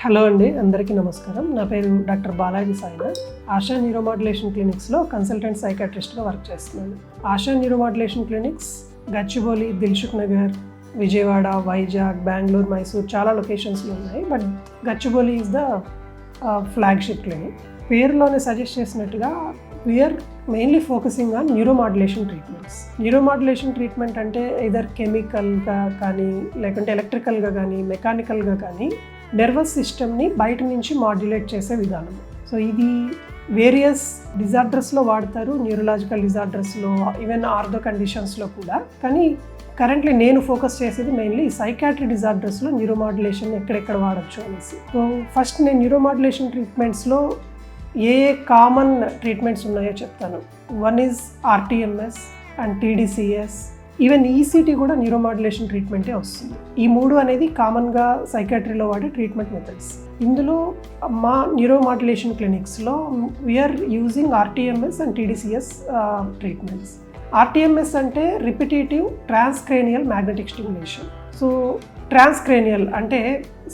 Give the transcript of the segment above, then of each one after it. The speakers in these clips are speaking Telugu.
హలో అండి, అందరికీ నమస్కారం. నా పేరు డాక్టర్ బాలాజీ సాయినాథ్. ఆశా న్యూరోమాడ్యులేషన్ క్లినిక్స్లో కన్సల్టెంట్ సైకాట్రిస్ట్గా వర్క్ చేస్తున్నాను. ఆశా న్యూరోమాడ్యులేషన్ క్లినిక్స్ గచ్చిబౌలి, దిల్సుఖ్ నగర్, విజయవాడ, వైజాగ్, బెంగళూరు, మైసూర్ చాలా లొకేషన్స్లో ఉన్నాయి. But Gachibowli is the flagship clinic. పేరులోనే సజెస్ట్ చేసినట్టుగా we're mainly focusing on neuromodulation treatments. Neuromodulation treatment అంటే ఇదర్ కెమికల్గా కానీ, లేకుంటే ఎలక్ట్రికల్గా కానీ, మెకానికల్గా కానీ నర్వస్ సిస్టమ్ని బయట నుంచి మాడ్యులేట్ చేసే విధానం. సో ఇది వేరియస్ డిజార్డర్స్లో వాడతారు, న్యూరలాజికల్ డిజార్డర్స్లో, ఈవెన్ ఆర్థో కండిషన్స్లో కూడా. కానీ కరెంట్లీ నేను ఫోకస్ చేసేది మెయిన్లీ సైకాట్రీ డిజార్డర్స్లో న్యూరోమాడ్యులేషన్ ఎక్కడెక్కడ వాడచ్చు అనేసి. సో ఫస్ట్ నేను న్యూరోమాడ్యులేషన్ ట్రీట్మెంట్స్లో ఏ కామన్ ట్రీట్మెంట్స్ ఉన్నాయో చెప్తాను. One is rTMS and tDCS, even ECT కూడా న్యూరోమాడ్యులేషన్ ట్రీట్మెంటే వస్తుంది. ఈ మూడు అనేది కామన్గా సైకాట్రీలో వాడే ట్రీట్మెంట్ మెథడ్స్. ఇందులో మా న్యూరోమాడ్యులేషన్ క్లినిక్స్లో we're using rTMS and tDCS treatments. RTMS అంటే repetitive transcranial magnetic stimulation. So transcranial అంటే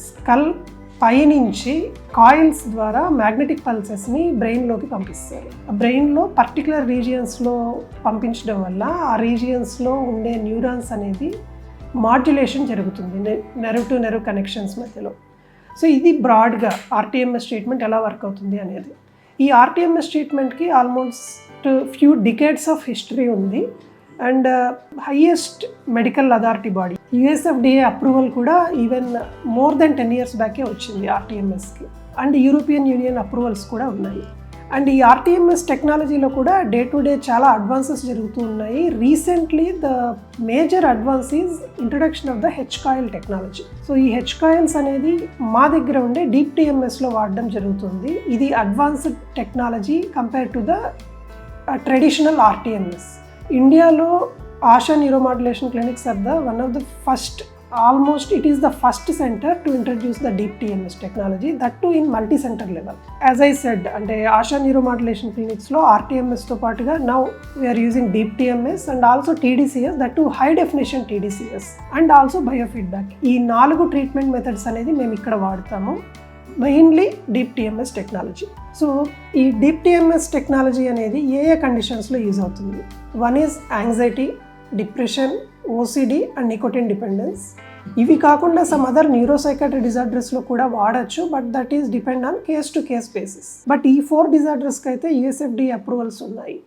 స్కల్ పైనుంచి కాయిల్స్ ద్వారా మ్యాగ్నెటిక్ పల్సెస్ని బ్రెయిన్లోకి పంపిస్తారు. బ్రెయిన్లో పర్టికులర్ రీజియన్స్లో పంపించడం వల్ల ఆ రీజియన్స్లో ఉండే న్యూరాన్స్ అనేది మాడ్యులేషన్ జరుగుతుంది నెర్వ్ టు నెర్వ్ కనెక్షన్స్ మధ్యలో. సో ఇది బ్రాడ్గా ఆర్టీఎంఎస్ ట్రీట్మెంట్ ఎలా వర్క్ అవుతుంది అనేది. ఈ ఆర్టీఎంఎస్ ట్రీట్మెంట్కి almost few decades of history ఉంది and highest medical authority body USFDA approval కూడా ఈవెన్ మోర్ దెన్ 10 years బ్యాకే వచ్చింది ఆర్టీఎంఎస్కి. అండ్ యూరోపియన్ యూనియన్ అప్రూవల్స్ కూడా ఉన్నాయి. అండ్ ఈ ఆర్టీఎంఎస్ టెక్నాలజీలో కూడా డే టు డే చాలా అడ్వాన్సెస్ జరుగుతూ ఉన్నాయి. Recently the major advance is introduction of the H coil technology. So ఈ హెచ్ కాయిల్స్ అనేది మా దగ్గర ఉండే డీప్ టీఎంఎస్లో వాడడం జరుగుతుంది. ఇది advanced technology compare to the traditional rTMS. ఇండియాలో Asha neuromodulation clinics are the one of the first, almost it is the first center to introduce the deep TMS technology, that too in multi center level. As I said, అంటే ఆశా న్యూరోమాడ్యులేషన్ క్లినిక్స్లో ఆర్టీఎంఎస్తో పాటుగా now we're using deep TMS and also tDCS, that too high definition tDCS and also biofeedback. ఈ 4 ట్రీట్మెంట్ మెథడ్స్ అనేది మేము ఇక్కడ వాడతాము, mainly deep TMS technology. So ఈ డీప్ టీఎంఎస్ టెక్నాలజీ అనేది ఏ కండిషన్స్లో యూజ్ అవుతుంది? One is anxiety, depression, OCD and nicotine dependence. ఇవి కాకుండా సమ్ అదర్ న్యూరోసైకాట్రీ డిజార్డర్స్లో కూడా వాడచ్చు, but that is depend on case to case basis. But ఈ 4 డిజార్డర్స్కి అయితే యుఎస్ఎఫ్డిఏ అప్రూవల్స్ ఉన్నాయి.